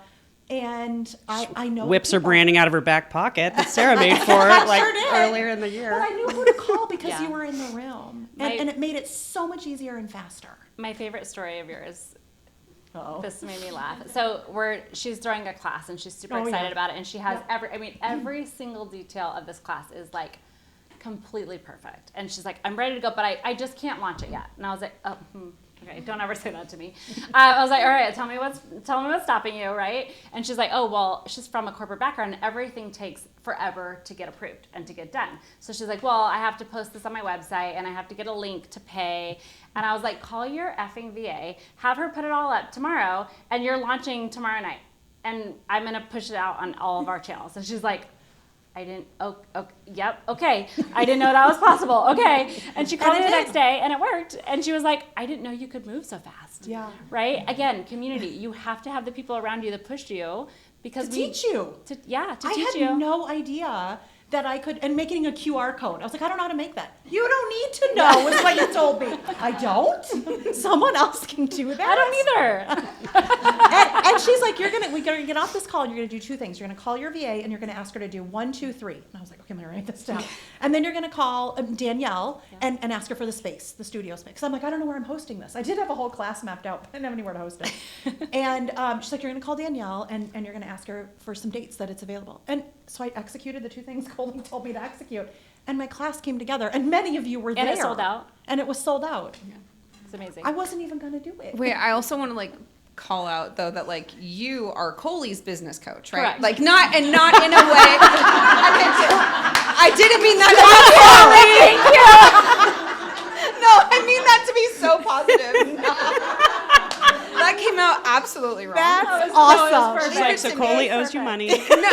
And I know Whips her people. branding out of her back pocket that Sarah made for it like Sure did. earlier in the year. But I knew who to call because Yeah. you were in the room. My- And it made it so much easier and faster. My favorite story of yours, Oh. this made me laugh. So she's throwing a class and she's super Oh, excited yeah. about it, and she has every single detail of this class is like completely perfect. And she's like, I'm ready to go, but I just can't launch it yet. And I was like, oh, okay, don't ever say that to me. I was like, all right, tell me what's stopping you, right? And she's like, oh, well, she's from a corporate background, and everything takes forever to get approved and to get done. So she's like, well, I have to post this on my website, and I have to get a link to pay. And I was like, call your effing VA, have her put it all up tomorrow, and you're launching tomorrow night. And I'm gonna push it out on all of our channels. And she's like, I didn't, okay. I didn't know that was possible, okay. And she called me the next day, and it worked. And she was like, I didn't know you could move so fast. Yeah. Right? Again, community. You have to have the people around you that push you because To teach you. To teach I you. had no idea that I could, and making a QR code. I was like, I don't know how to make that. You don't need to know, is what you told me. I don't? Someone else can do that. I don't either. And she's like, we're gonna get off this call and you're gonna do 2 things. You're gonna call your VA and you're gonna ask her to do 1, 2, 3. And I was like, okay, I'm gonna write this down. And then you're gonna call Danielle and ask her for the space, the studio space. Because I'm like, I don't know where I'm hosting this. I did have a whole class mapped out, but I didn't have anywhere to host it. And she's like, you're gonna call Danielle and you're gonna ask her for some dates that it's available. And so I executed the 2 things Coley told me to execute. And my class came together, and many of you were there. And it sold out. And it was sold out. It's amazing. I wasn't even gonna do it. Wait, I also want to like call out though that like you are Coley's business coach, right? Correct. Like not in a way. I didn't mean that to be Coley. Thank you. No, I mean that to be so positive. That came out absolutely wrong. That's awesome. awesome. She's like, so Coley owes you money. No.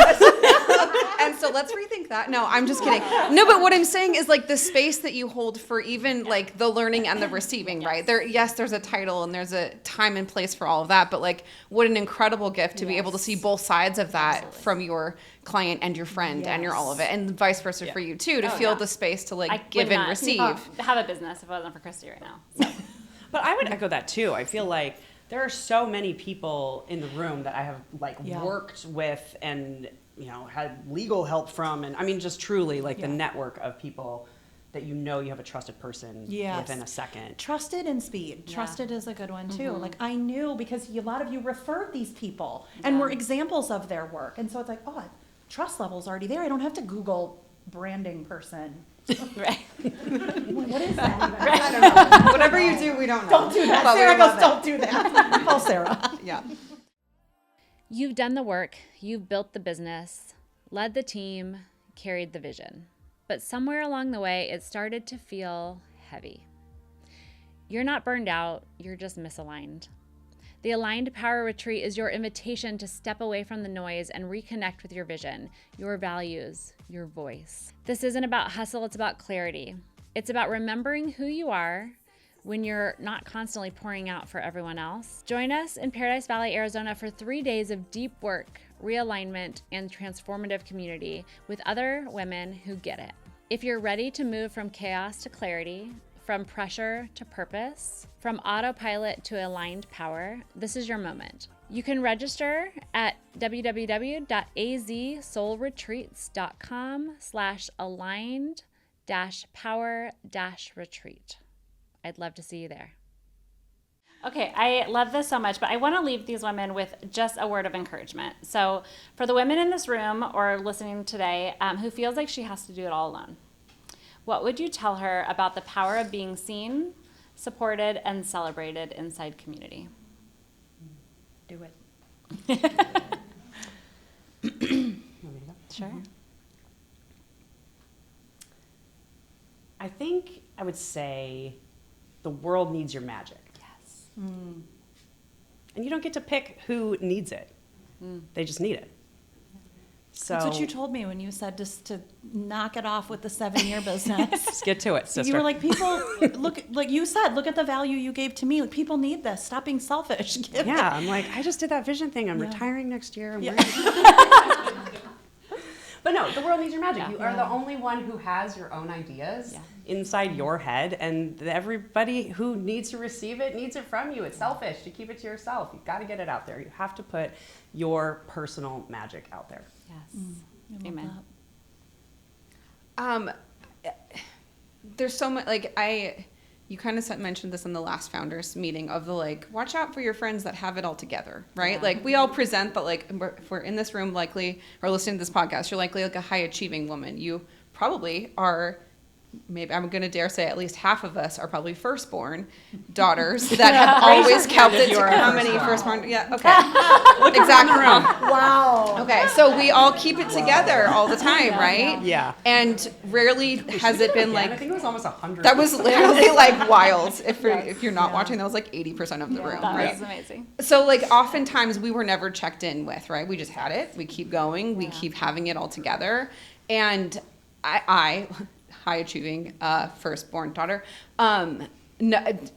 And so let's rethink that. No, I'm just kidding. No, but what I'm saying is like the space that you hold for even like the learning and the receiving, right? There's a title and there's a time and place for all of that, but like what an incredible gift to be able to see both sides of that from your client and your friend and your all of it, and vice versa for you too, to feel the space to like give and receive. Have a business if it wasn't for Christy right now. So. But I would echo that too. I feel like there are so many people in the room that I have like worked with and, you know, had legal help from, and I mean just truly like the network of people that you know you have a trusted person within a second. Trusted and speed. Trusted is a good one too. Like I knew because a lot of you referred these people and were examples of their work, and so it's like, oh, trust level's already there. I don't have to Google branding person. Right. What is that? Right. I don't know. Whatever you do, we don't know. Don't do that. But Sarah goes, don't do that. Call Sarah. Yeah. You've done the work, you've built the business, led the team, carried the vision. But somewhere along the way, it started to feel heavy. You're not burned out, you're just misaligned. The Aligned Power Retreat is your invitation to step away from the noise and reconnect with your vision, your values, your voice. This isn't about hustle, it's about clarity. It's about remembering who you are when you're not constantly pouring out for everyone else. Join us in Paradise Valley, Arizona for 3 days of deep work, realignment, and transformative community with other women who get it. If you're ready to move from chaos to clarity, from pressure to purpose, from autopilot to aligned power, this is your moment. You can register at www.azsoulretreats.com/aligned-power-retreat. I'd love to see you there. Okay, I love this so much, but I want to leave these women with just a word of encouragement. So for the women in this room or listening today who feels like she has to do it all alone, what would you tell her about the power of being seen, supported, and celebrated inside community? Do it. Sure. I think I would say the world needs your magic. Yes. And you don't get to pick who needs it. They just need it. So That's what you told me when you said just to knock it off with the 7-year business. Just get to it, sister. You were like, people, look, like you said, look at the value you gave to me. Like, people need this. Stop being selfish. Give Yeah, it. I'm like, I just did that vision thing. I'm Yeah. retiring next year. Yeah. But no, the world needs your magic. You are the only one who has your own ideas inside your head, and everybody who needs to receive it needs it from you. It's selfish to keep it to yourself. You've got to get it out there. You have to put your personal magic out there. Yes. Amen. There's so much, like, you kind of mentioned this in the last founders meeting of the, like, watch out for your friends that have it all together, right? Yeah. Like, we all present, but like, if we're in this room likely, or listening to this podcast, you're likely like a high achieving woman. You probably are, maybe I'm going to dare say at least half of us are probably firstborn daughters that have always kept it to how many firstborn? Yeah, okay. Exactly. Wow. Okay, so we all keep it together all the time, right? Yeah. And rarely has it been I like, think it was almost 100. that was literally like wild. If you're not watching, that was like 80% of the room, That right? was amazing. So like oftentimes we were never checked in with, right? We just had it. We keep going. We keep having it all together. And I high achieving firstborn daughter, no,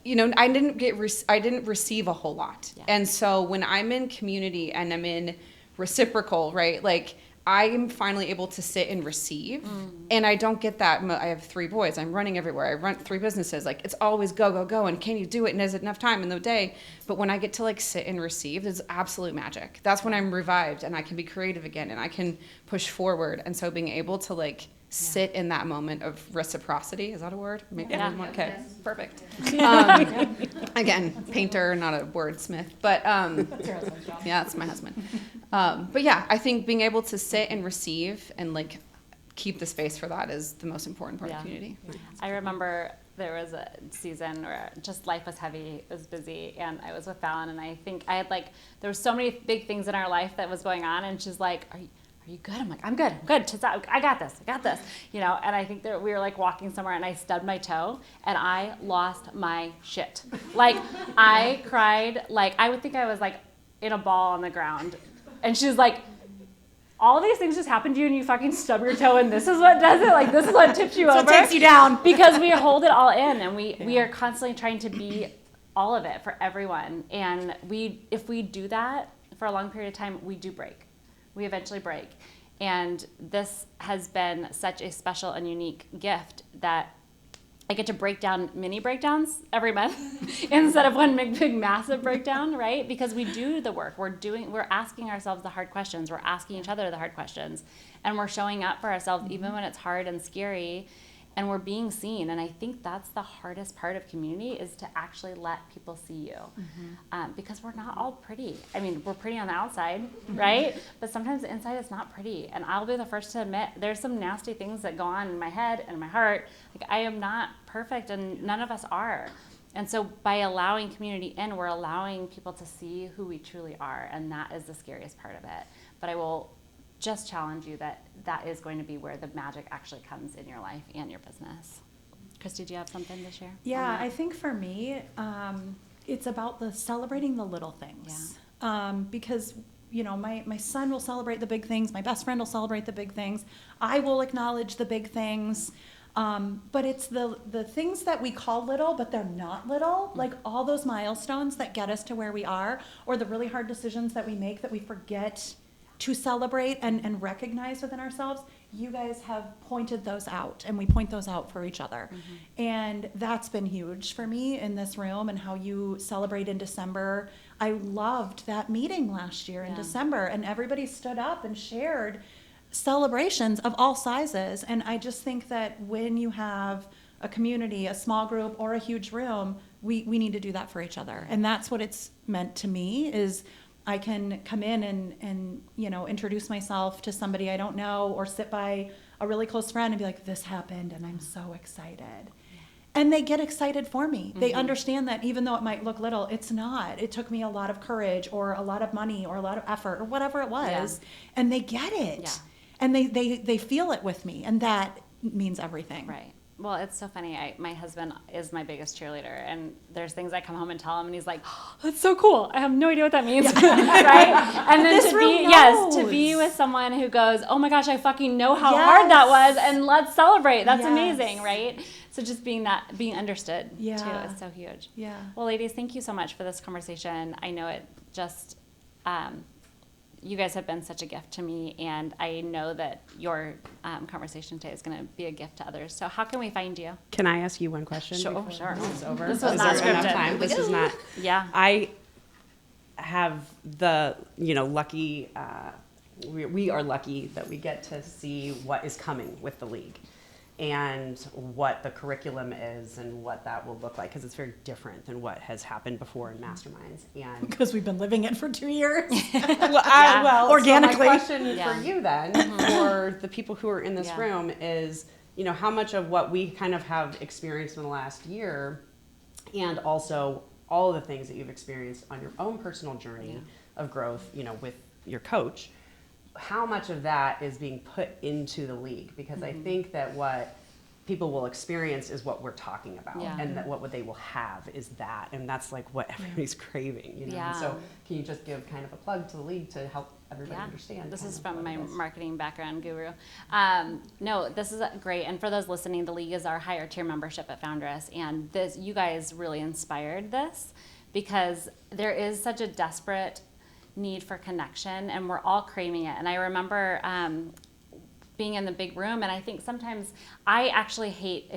you know, I didn't receive a whole lot. Yeah. And so when I'm in community and I'm in reciprocal, right? Like I am finally able to sit and receive, and I don't get that. I have 3 boys. I'm running everywhere. I run 3 businesses. Like it's always go, go, go. And can you do it? And is it enough time in the day? But when I get to like sit and receive, it's absolute magic. That's when I'm revived and I can be creative again and I can push forward. And so being able to like sit in that moment of reciprocity, is that a word? Maybe. Yeah. Okay, perfect. Again, painter, not a wordsmith, but yeah, that's my husband. But yeah, I think being able to sit and receive and like keep the space for that is the most important part of community. I remember there was a season where just life was heavy, it was busy, and I was with Fallon, and I think I had like, there were so many big things in our life that was going on, and she's like, are you good? I'm like, I'm good. I got this. You know, and I think that we were like walking somewhere and I stubbed my toe and I lost my shit. Like I cried, like I would think I was like in a ball on the ground. And she was like, all these things just happen to you and you fucking stub your toe and this is what does it. Like, this is what tips you over. So it takes you down. Because we hold it all in, and we are constantly trying to be all of it for everyone. And if we do that for a long period of time, we do break. We eventually break. And this has been such a special and unique gift that I get to break down mini breakdowns every month instead of one big massive breakdown, right? Because we do the work. We're asking ourselves the hard questions. We're asking each other the hard questions. And we're showing up for ourselves even when it's hard and scary, and we're being seen. And I think that's the hardest part of community, is to actually let people see you. Because we're not all pretty. I mean, we're pretty on the outside, right? But sometimes the inside is not pretty. And I'll be the first to admit there's some nasty things that go on in my head and my heart. Like, I am not perfect, and none of us are. And so by allowing community in, we're allowing people to see who we truly are. And that is the scariest part of it. But I will just challenge you that is going to be where the magic actually comes in your life and your business. Christy, do you have something to share? Yeah, I think for me, it's about celebrating the little things. Because, you know, my son will celebrate the big things. My best friend will celebrate the big things. I will acknowledge the big things. But it's the things that we call little, but they're not little, like all those milestones that get us to where we are, or the really hard decisions that we make that we forget to celebrate and recognize within ourselves. You guys have pointed those out, and we point those out for each other. And that's been huge for me in this room, and how you celebrate in December. I loved that meeting last year in December, and everybody stood up and shared celebrations of all sizes. And I just think that when you have a community, a small group, or a huge room, we need to do that for each other. And that's what it's meant to me, is I can come in and you know, introduce myself to somebody I don't know, or sit by a really close friend and be like, this happened and I'm so excited. And they get excited for me. They understand that even though it might look little, it's not. It took me a lot of courage, or a lot of money, or a lot of effort, or whatever it was. And they get it. And they feel it with me. And that means everything. Right. Well, it's so funny. My husband is my biggest cheerleader, and there's things I come home and tell him, and he's like, oh, "That's so cool. I have no idea what that means." Right? And then to be with someone who goes, "Oh my gosh, I fucking know how hard that was, and let's celebrate. That's amazing." Right? So just being understood too is so huge. Yeah. Well, ladies, thank you so much for this conversation. I know it just. You guys have been such a gift to me, and I know that your conversation today is going to be a gift to others. So how can we find you? Can I ask you one question? Sure. This is over. This was not scripted. Time? This is not. Yeah. I have the, lucky, we are lucky that we get to see what is coming with the league, and what the curriculum is, and what that will look like, because it's very different than what has happened before in masterminds. And because we've been living it for 2 years. So Organically. my question for you then, for the people who are in this room, is, how much of what we kind of have experienced in the last year, and also all of the things that you've experienced on your own personal journey of growth, with your coach, how much of that is being put into the league? Because I think that what people will experience is what we're talking about, and that what they will have is that, and that's like what everybody's craving, And so can you just give kind of a plug to the league to help everybody understand? This is from my marketing background guru. No, this is great. And for those listening, the league is our higher tier membership at Foundress, and you guys really inspired this, because there is such a desperate need for connection, and we're all craving it. And I remember being in the big room, and I think sometimes I actually hate,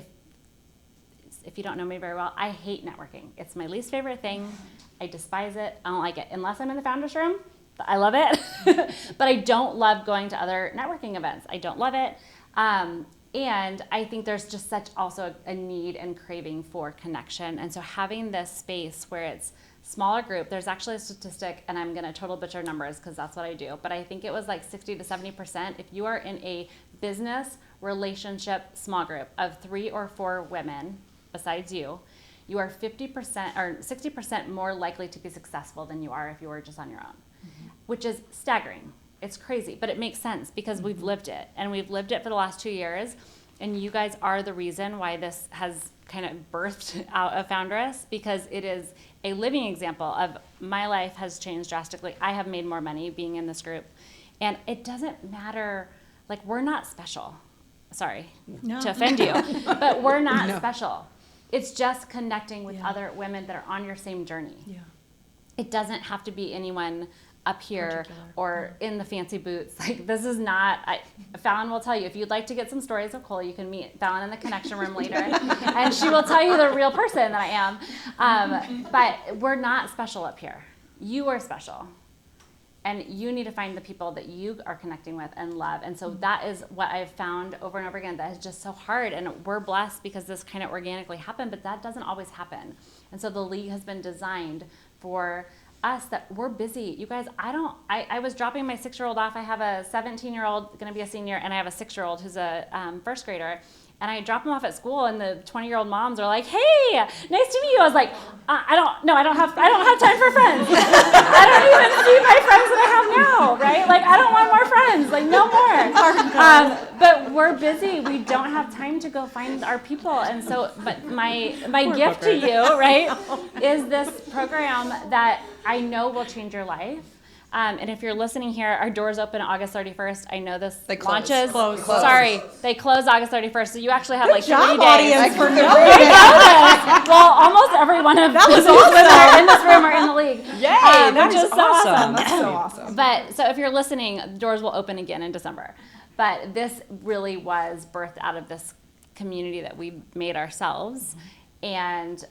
if you don't know me very well, I hate networking. It's my least favorite thing. I despise it. I don't like it unless I'm in the Founders room. I love it. But I don't love going to other networking events. I don't love it. And I think there's just such also a need and craving for connection. And so having this space where it's smaller group, there's actually a statistic, and I'm going to total butcher numbers because that's what I do, but I think it was like 60 to 70%. If you are in a business relationship small group of 3 or 4 women besides you are 50% or 60% more likely to be successful than you are if you were just on your own, which is staggering. It's crazy, but it makes sense because we've lived it, and we've lived it for the last 2 years, and you guys are the reason why this has kind of birthed out of Foundress, because it is a living example of my life has changed drastically. I have made more money being in this group, And it doesn't matter, like, we're not special. Sorry No. to offend you, but we're not special. It's just connecting with other women that are on your same journey. Yeah. It doesn't have to be anyone up here or in the fancy boots. Like, this is not, Fallon will tell you, if you'd like to get some stories of Cole, you can meet Fallon in the connection room later, and she will tell you the real person that I am. But we're not special up here. You are special. And you need to find the people that you are connecting with and love. And so that is what I've found over and over again. That is just so hard. And we're blessed because this kind of organically happened, but that doesn't always happen. And so the league has been designed for us that we're busy. You guys, I was dropping my 6-year-old off. I have a 17-year-old going to be a senior, and I have a 6-year-old who's a first grader. And I drop them off at school, and the 20-year-old moms are like, "Hey, nice to meet you." I was like, I don't have time for friends. I don't even see my friends that I have now, right? Like, I don't want more friends, like, no more. But we're busy. We don't have time to go find our people. And so, but my gift to you, right, is this program that I know will change your life. And if you're listening here, our doors open August 31st. I know this They close. launches. Close. Sorry, they close August 31st. So you actually have like 3 days. Audience, for They know this. Well, almost every one of the women that are in this room are in the league. Yay, which is so awesome. That's so awesome. But so if you're listening, the doors will open again in December. But this really was birthed out of this community that we made ourselves. And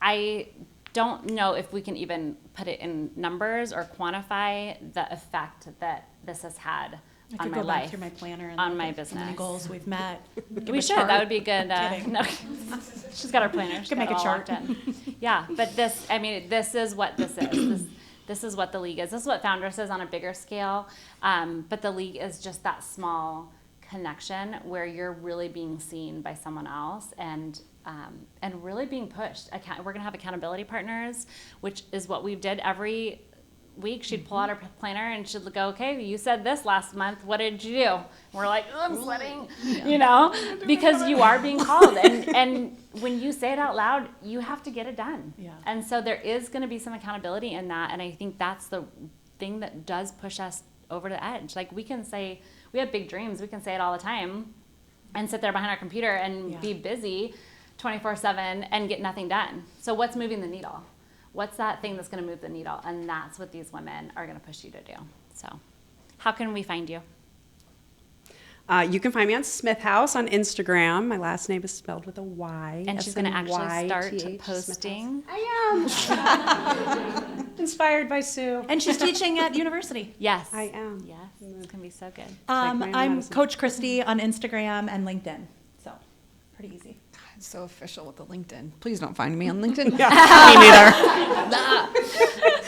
I don't know if we can even put it in numbers or quantify the effect that this has had I on could my go back life, through my planner and on look my at how business. many goals we've met. We should. That would be good. Kidding. No, she's got her planner. She's Could got make it a all chart. locked in. Yeah, but this is what this is. This is what the league is. This is what Foundress is on a bigger scale. But the league is just that small connection where you're really being seen by someone else and really being pushed. We're going to have accountability partners, which is what we did every week. She'd pull out her planner and she'd go, "Okay, you said this last month. What did you do?" And we're like, "Oh, I'm sweating," because you are being called. And when you say it out loud, you have to get it done. Yeah. And so there is going to be some accountability in that. And I think that's the thing that does push us over the edge. Like, we can say, we have big dreams. We can say it all the time and sit there behind our computer and be busy 24/7 and get nothing done. So what's moving the needle? What's that thing that's going to move the needle? And that's what these women are going to push you to do. So how can we find you? You can find me on Smyth House on Instagram. My last name is spelled with a Y. And she's going to actually start SMYTH, posting. I am. Inspired by Sue. And she's teaching at university. Yes. I am. Yes. It's going to be so good. my own I'm medicine. Coach Christy on Instagram and LinkedIn. So pretty easy. It's so official with the LinkedIn. Please don't find me on LinkedIn. Me neither.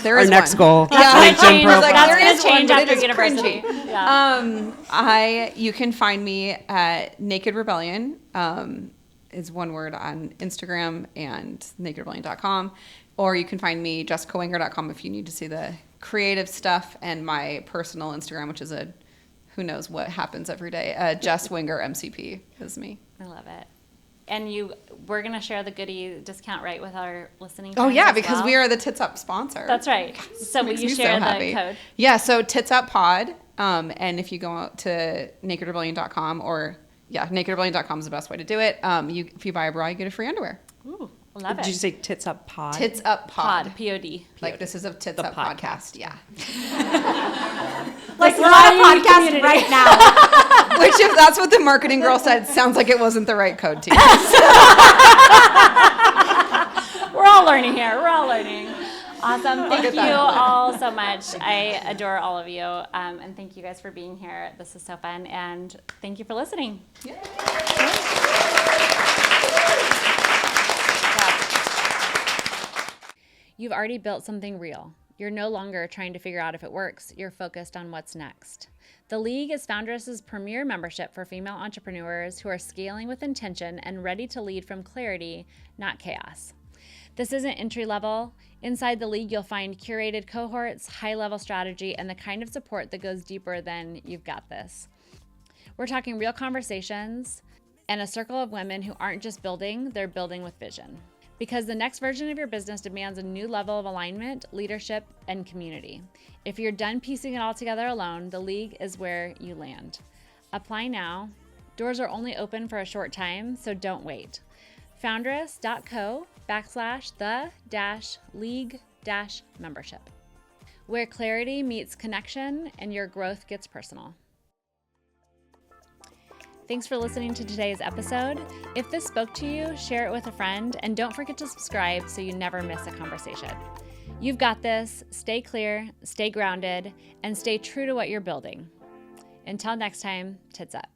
There Our is next one. goal. Yeah, That's going to there is one, change but after it is university. cringy. Yeah. You can find me at Naked Rebellion. Is one word on Instagram and nakedrebellion.com. Or you can find me jessicawenger.com if you need to see the creative stuff, and my personal Instagram, which is who knows what happens every day. Jess Wenger MCP is me. I love it. And we're going to share the goodie discount rate with our listening Oh friends yeah, as because well. we are the Tits Up sponsor. That's right. So will Makes you me share so the happy. code? Yeah, so Tits Up Pod, and if you go out to nakedrebellion.com nakedrebellion.com is the best way to do it. If you buy a bra, you get a free underwear. Ooh, I love it. Did you say Tits Up Pod? Tits Up Pod. Pod, P-O-D. Like this is a Tits The Up podcast. Yeah. Like, we're on a podcast right now. Which, if that's what the marketing girl said, sounds like it wasn't the right code to use. We're all learning here. We're all learning. Awesome. Thank get you that. all so much. I adore all of you. And thank you guys for being here. This is so fun. And thank you for listening. You've already built something real. You're no longer trying to figure out if it works. You're focused on what's next. The League is Foundress's premier membership for female entrepreneurs who are scaling with intention and ready to lead from clarity, not chaos. This isn't entry level. Inside the League, you'll find curated cohorts, high-level strategy, and the kind of support that goes deeper than "you've got this." We're talking real conversations and a circle of women who aren't just building, they're building with vision. Because the next version of your business demands a new level of alignment, leadership, and community. If you're done piecing it all together alone, the league is where you land. Apply now. Doors are only open for a short time, so don't wait. foundress.co/the-league-membership, where clarity meets connection and your growth gets personal. Thanks for listening to today's episode. If this spoke to you, share it with a friend, and don't forget to subscribe so you never miss a conversation. You've got this. Stay clear, stay grounded, and stay true to what you're building. Until next time, tits up.